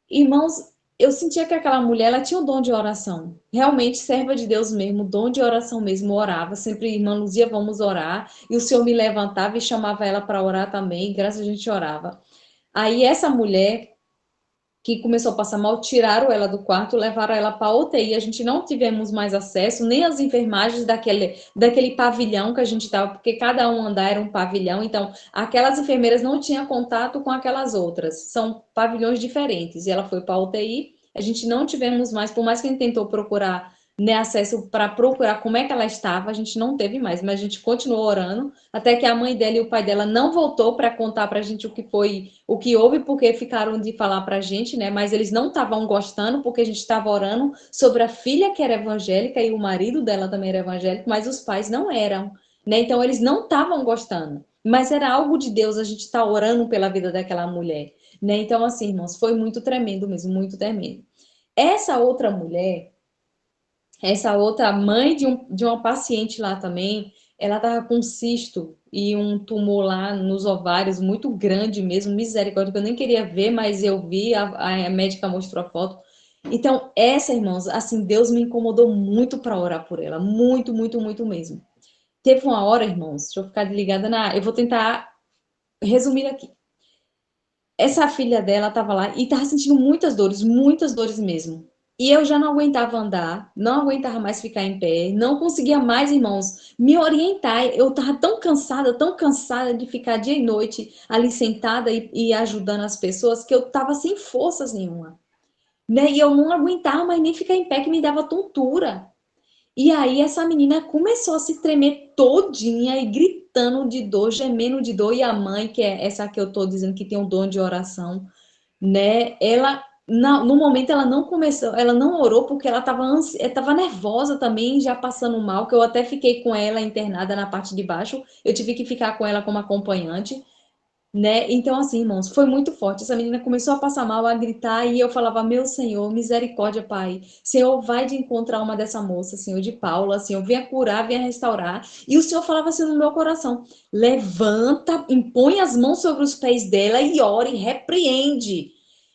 Irmãos, eu sentia que aquela mulher, ela tinha o dom de oração. Realmente, serva de Deus mesmo, dom de oração mesmo, orava. Sempre, irmã Luzia, vamos orar. E o Senhor me levantava e chamava ela para orar também. Graças a gente orava. Aí essa mulher que começou a passar mal, tiraram ela do quarto, levaram ela para a UTI, a gente não tivemos mais acesso, nem as enfermagens daquele pavilhão que a gente estava, porque cada um andar era um pavilhão, então aquelas enfermeiras não tinham contato com aquelas outras, são pavilhões diferentes, e ela foi para a UTI, a gente não tivemos mais, por mais que a gente tentou procurar, né, acesso para procurar como é que ela estava, a gente não teve mais, mas a gente continuou orando, até que a mãe dela e o pai dela não voltou para contar para a gente o que foi, o que houve, porque ficaram de falar para a gente, né? Mas eles não estavam gostando, porque a gente estava orando sobre a filha que era evangélica e o marido dela também era evangélico, mas os pais não eram, né? Então eles não estavam gostando. Mas era algo de Deus, a gente está orando pela vida daquela mulher, né? Então, assim, irmãos, foi muito tremendo mesmo, muito tremendo. Essa outra mulher, essa outra mãe de uma paciente lá também, ela estava com um cisto e um tumor lá nos ovários muito grande mesmo, misericórdia, que eu nem queria ver, mas eu vi, a médica mostrou a foto. Então, essa, irmãos, assim, Deus me incomodou muito para orar por ela, muito, muito, muito mesmo. Teve uma hora, irmãos, deixa eu ficar ligada eu vou tentar resumir aqui. Essa filha dela estava lá e estava sentindo muitas dores mesmo. E eu já não aguentava andar, não aguentava mais ficar em pé, não conseguia mais, irmãos, me orientar. Eu estava tão cansada de ficar dia e noite ali sentada e ajudando as pessoas, que eu estava sem forças nenhuma, né? E eu não aguentava mais nem ficar em pé, que me dava tontura. E aí essa menina começou a se tremer todinha e gritando de dor, gemendo de dor. E a mãe, que é essa que eu estou dizendo que tem um dom de oração, né? Ela no momento ela não começou, ela não orou porque ela estava nervosa também, já passando mal, que eu até fiquei com ela internada na parte de baixo. Eu tive que ficar com ela como acompanhante, né? Então, assim, irmãos, foi muito forte. Essa menina começou a passar mal, a gritar, e eu falava: meu Senhor, misericórdia, Pai. Senhor, vai de encontrar uma dessa moça, Senhor, de Paula, Senhor, venha curar, venha restaurar. E o Senhor falava assim no meu coração: levanta, impõe as mãos sobre os pés dela e ore, repreende.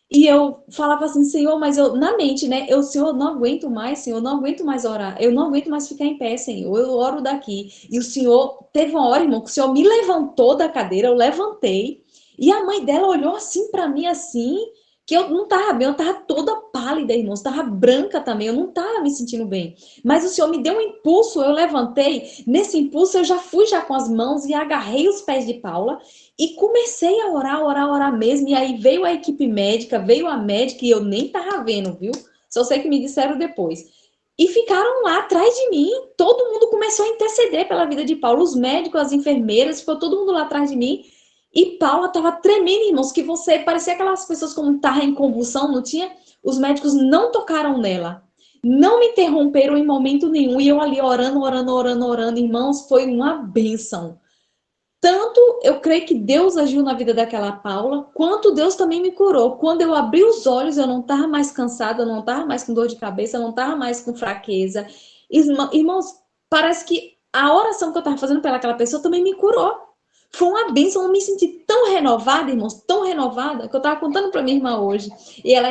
E eu falava assim: Senhor, mas eu, na mente, né? Senhor, não aguento mais, Senhor, não aguento mais orar, eu não aguento mais ficar em pé, Senhor, eu oro daqui. E o Senhor, teve uma hora, irmão, que o Senhor me levantou da cadeira, eu levantei, e a mãe dela olhou assim para mim, assim, que eu não tava bem, eu tava toda pálida, irmão, eu tava branca também, eu não tava me sentindo bem. Mas o Senhor me deu um impulso, eu levantei, nesse impulso eu já fui já com as mãos e agarrei os pés de Paula, e comecei a orar mesmo. E aí veio a equipe médica, veio a médica, e eu nem tava vendo, viu? Só sei que me disseram depois. E ficaram lá atrás de mim. Todo mundo começou a interceder pela vida de Paulo. Os médicos, as enfermeiras, ficou todo mundo lá atrás de mim. E Paula tava tremendo, irmãos, que você parecia aquelas pessoas como tava em convulsão, não tinha? Os médicos não tocaram nela. Não me interromperam em momento nenhum. E eu ali orando, irmãos, foi uma bênção. Tanto eu creio que Deus agiu na vida daquela Paula, quanto Deus também me curou. Quando eu abri os olhos, eu não estava mais cansada, eu não estava mais com dor de cabeça, eu não estava mais com fraqueza. Irmãos, parece que a oração que eu estava fazendo pelaquela pessoa também me curou. Foi uma bênção, eu me senti tão renovada, irmãos, tão renovada, que eu estava contando para minha irmã hoje. E ela,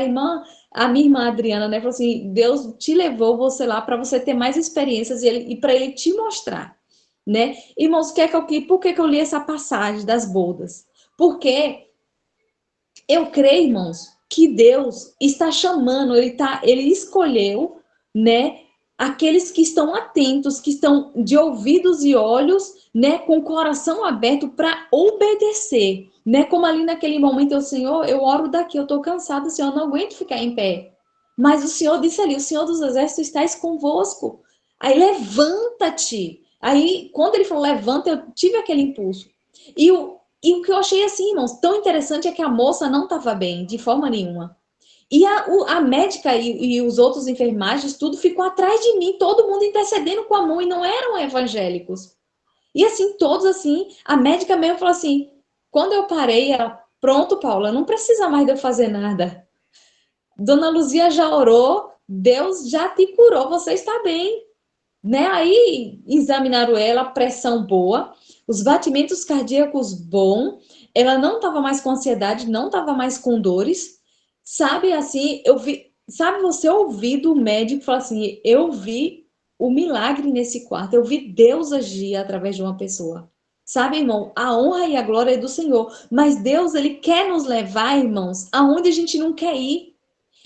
a minha irmã Adriana, né, falou assim: Deus te levou você lá para você ter mais experiências e para ele te mostrar. Né? Irmãos, por que eu li essa passagem das bodas? Porque eu creio, irmãos, que Deus está chamando, ele escolheu, né, aqueles que estão atentos, que estão de ouvidos e olhos, né, com o coração aberto para obedecer, né? Como ali naquele momento, Senhor, eu oro daqui, eu estou cansado, Senhor, eu não aguento ficar em pé. Mas o Senhor disse ali: o Senhor dos Exércitos está convosco. Aí levanta-te. Aí, quando ele falou levanta, eu tive aquele impulso. E o que eu achei assim, irmãos, tão interessante é que a moça não estava bem, de forma nenhuma. E a médica e os outros enfermagens, tudo ficou atrás de mim, todo mundo intercedendo com a mão, e não eram evangélicos. E assim, todos assim, a médica mesmo falou assim, quando eu parei, ela, pronto, Paula, não precisa mais de eu fazer nada. Dona Luzia já orou, Deus já te curou, você está bem. Né? Aí examinaram ela, pressão boa, os batimentos cardíacos bom, ela não estava mais com ansiedade, não estava mais com dores, sabe assim, eu vi, sabe você ouvir do médico falar assim, eu vi o milagre nesse quarto, eu vi Deus agir através de uma pessoa. Sabe, irmão, a honra e a glória é do Senhor, mas Deus, ele quer nos levar, irmãos, aonde a gente não quer ir.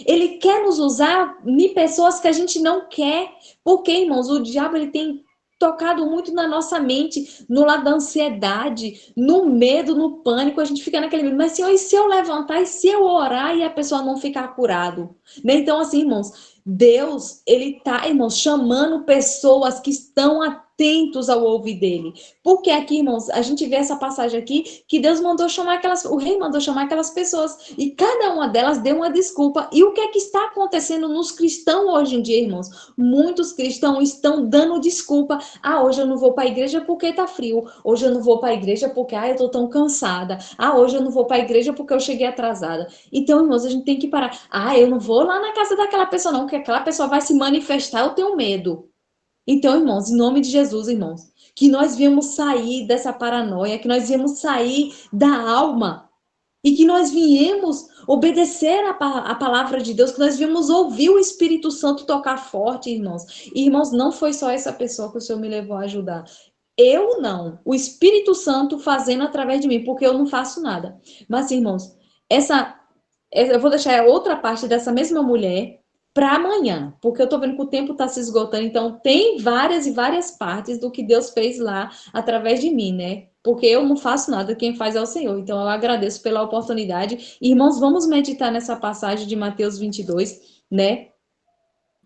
Ele quer nos usar em pessoas que a gente não quer. Porque, irmãos, o diabo ele tem tocado muito na nossa mente, no lado da ansiedade, no medo, no pânico. A gente fica naquele medo. Mas, Senhor, e se eu levantar, e se eu orar e a pessoa não ficar curado? Né? Então, assim, irmãos, Deus, ele tá, irmãos, chamando pessoas que estão atentos ao ouvir dele. Porque aqui, irmãos, a gente vê essa passagem aqui que Deus mandou chamar aquelas, o rei mandou chamar aquelas pessoas e cada uma delas deu uma desculpa. E o que é que está acontecendo nos cristãos hoje em dia, irmãos? Muitos cristãos estão dando desculpa. Ah, hoje eu não vou para a igreja porque tá frio. Hoje eu não vou para a igreja porque eu tô tão cansada. Ah, hoje eu não vou para a igreja porque eu cheguei atrasada. Então, irmãos, a gente tem que parar. Ah, eu não vou lá na casa daquela pessoa não, porque aquela pessoa vai se manifestar, eu tenho medo. Então, irmãos, em nome de Jesus, irmãos, que nós viemos sair dessa paranoia, que nós viemos sair da alma e que nós viemos obedecer a palavra de Deus, que nós viemos ouvir o Espírito Santo tocar forte, irmãos. E, irmãos, não foi só essa pessoa que o Senhor me levou a ajudar. Eu não. O Espírito Santo fazendo através de mim, porque eu não faço nada. Mas, irmãos, eu vou deixar outra parte dessa mesma mulher para amanhã, porque eu tô vendo que o tempo está se esgotando, então tem várias e várias partes do que Deus fez lá através de mim, né? Porque eu não faço nada, quem faz é o Senhor. Então eu agradeço pela oportunidade. Irmãos, vamos meditar nessa passagem de Mateus 22, né?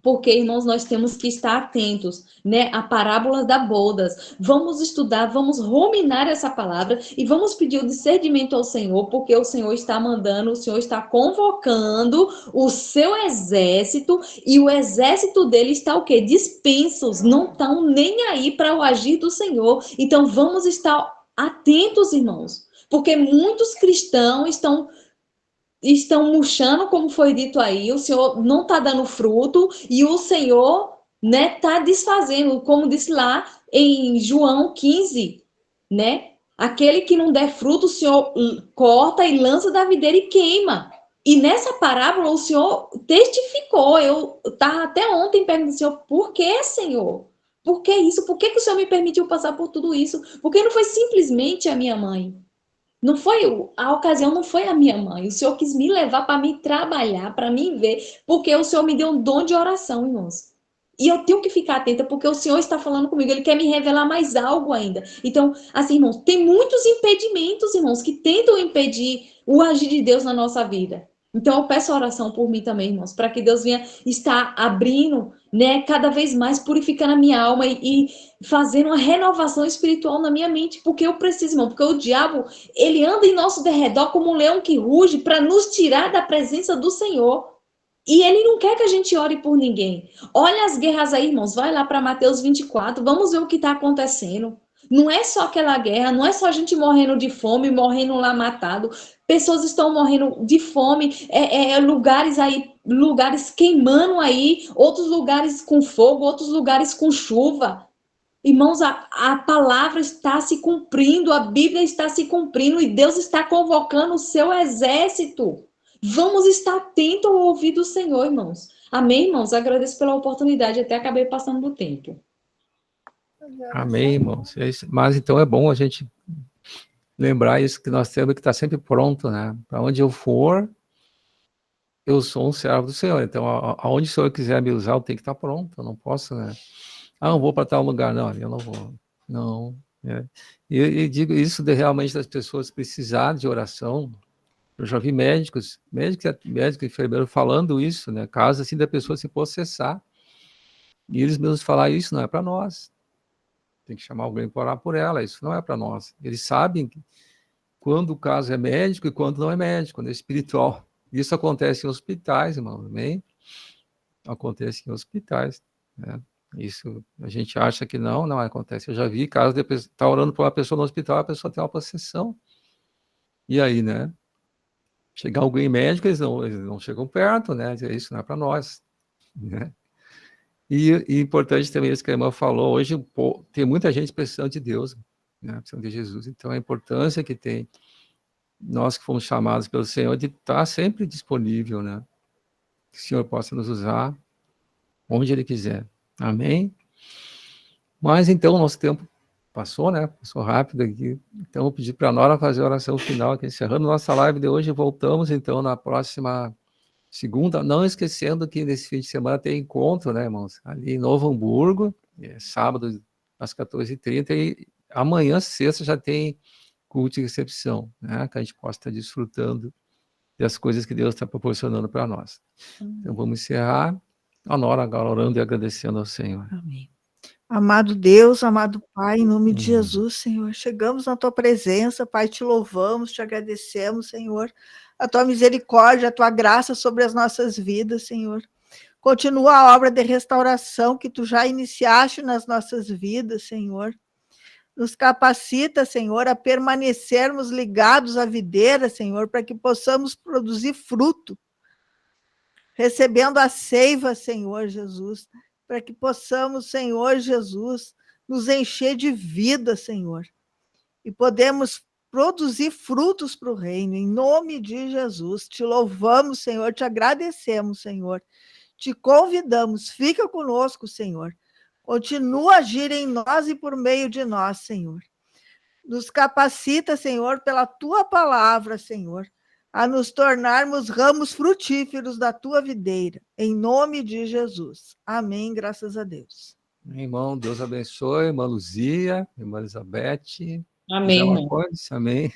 Porque, irmãos, nós temos que estar atentos, né? A parábola da bodas. Vamos estudar, vamos ruminar essa palavra e vamos pedir o discernimento ao Senhor, porque o Senhor está mandando, o Senhor está convocando o seu exército e o exército dele está o quê? Dispensos, não estão nem aí para o agir do Senhor. Então, vamos estar atentos, irmãos, porque muitos cristãos estão murchando, como foi dito aí, o Senhor não está dando fruto e o Senhor, né, está desfazendo, como disse lá em João 15, né? Aquele que não der fruto, o Senhor corta e lança da videira e queima. E nessa parábola o Senhor testificou, eu estava até ontem perguntando, Senhor, por que, Senhor? Por que isso? Por que o Senhor me permitiu passar por tudo isso? Porque não foi simplesmente a minha mãe. Não foi a ocasião, não foi a minha mãe. O Senhor quis me levar para me trabalhar, para me ver, porque o Senhor me deu um dom de oração, irmãos. E eu tenho que ficar atenta, porque o Senhor está falando comigo, Ele quer me revelar mais algo ainda. Então, assim, irmãos, tem muitos impedimentos, irmãos, que tentam impedir o agir de Deus na nossa vida. Então, eu peço oração por mim também, irmãos, para que Deus venha estar abrindo, né, cada vez mais, purificando a minha alma e fazendo uma renovação espiritual na minha mente, porque eu preciso, irmão, porque o diabo, ele anda em nosso derredor como um leão que ruge para nos tirar da presença do Senhor. E ele não quer que a gente ore por ninguém. Olha as guerras aí, irmãos. Vai lá para Mateus 24. Vamos ver o que está acontecendo. Não é só aquela guerra, não é só a gente morrendo de fome, morrendo lá matado. Pessoas estão morrendo de fome, lugares aí, lugares queimando aí, outros lugares com fogo, outros lugares com chuva. Irmãos, a palavra está se cumprindo, a Bíblia está se cumprindo e Deus está convocando o seu exército. Vamos estar atentos ao ouvido do Senhor, irmãos. Amém, irmãos? Agradeço pela oportunidade, até acabei passando do tempo. Amém, irmãos. Mas então é bom a gente lembrar isso, que nós temos que estar sempre pronto, né? Para onde eu for, eu sou um servo do Senhor. Então, aonde o Senhor quiser me usar, eu tenho que estar pronto. Eu não posso, né? Ah, não vou para tal lugar. Não, eu não vou. Não. É. E digo isso realmente das pessoas precisarem de oração. Eu já vi médicos e enfermeiros falando isso, né? Caso assim da pessoa se processar. E eles mesmos falar isso não é para nós. Tem que chamar alguém para orar por ela. Isso não é para nós. Eles sabem quando o caso é médico e quando não é médico, quando é espiritual. Isso acontece em hospitais, irmão, também. Acontece em hospitais, né? Isso a gente acha que não acontece. Eu já vi casos de tá orando por uma pessoa no hospital, a pessoa tem uma possessão. E aí, né? Chegar alguém médico, eles não chegam perto, né? Isso não é para nós, né? E importante também isso que a irmã falou, hoje tem muita gente precisando de Deus, né? Precisando de Jesus. Então, a importância que tem nós que fomos chamados pelo Senhor de estar sempre disponível, né? Que o Senhor possa nos usar onde Ele quiser. Amém? Mas, então, o nosso tempo passou, né? Passou rápido aqui. Então, vou pedir para a Nora fazer a oração final aqui, encerrando nossa live de hoje. Voltamos, então, na próxima segunda, não esquecendo que nesse fim de semana tem encontro, né, irmãos? Ali em Novo Hamburgo, sábado às 14h30, e amanhã, sexta, já tem culto de recepção, né? Que a gente possa estar desfrutando das coisas que Deus está proporcionando para nós. Então, vamos encerrar. A Nora agora orando e agradecendo ao Senhor. Amém. Amado Deus, amado Pai, em nome de Jesus, Senhor, chegamos na Tua presença, Pai, te louvamos, te agradecemos, Senhor, a Tua misericórdia, a Tua graça sobre as nossas vidas, Senhor. Continua a obra de restauração que Tu já iniciaste nas nossas vidas, Senhor. Nos capacita, Senhor, a permanecermos ligados à videira, Senhor, para que possamos produzir fruto, recebendo a seiva, Senhor Jesus, para que possamos, Senhor Jesus, nos encher de vida, Senhor, e podemos produzir frutos para o reino, em nome de Jesus. Te louvamos, Senhor, te agradecemos, Senhor, te convidamos, fica conosco, Senhor, continua a agir em nós e por meio de nós, Senhor. Nos capacita, Senhor, pela Tua palavra, Senhor, a nos tornarmos ramos frutíferos da Tua videira, em nome de Jesus. Amém, graças a Deus. Irmão, Deus abençoe, irmã Luzia, irmã Elizabeth. Amém, irmão. Amém.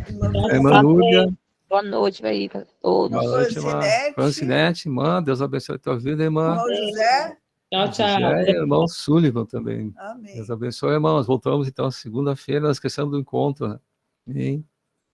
Tchau, Irmã Lúcia. Boa noite aí para todos. Boa noite, irmã Francinete, irmã. Deus abençoe a tua vida, irmã. Irmão José. Tchau, tchau. José e irmão Sullivan também. Amém. Deus abençoe, irmãos. Voltamos então segunda-feira, não esquecendo do encontro, né? Amém.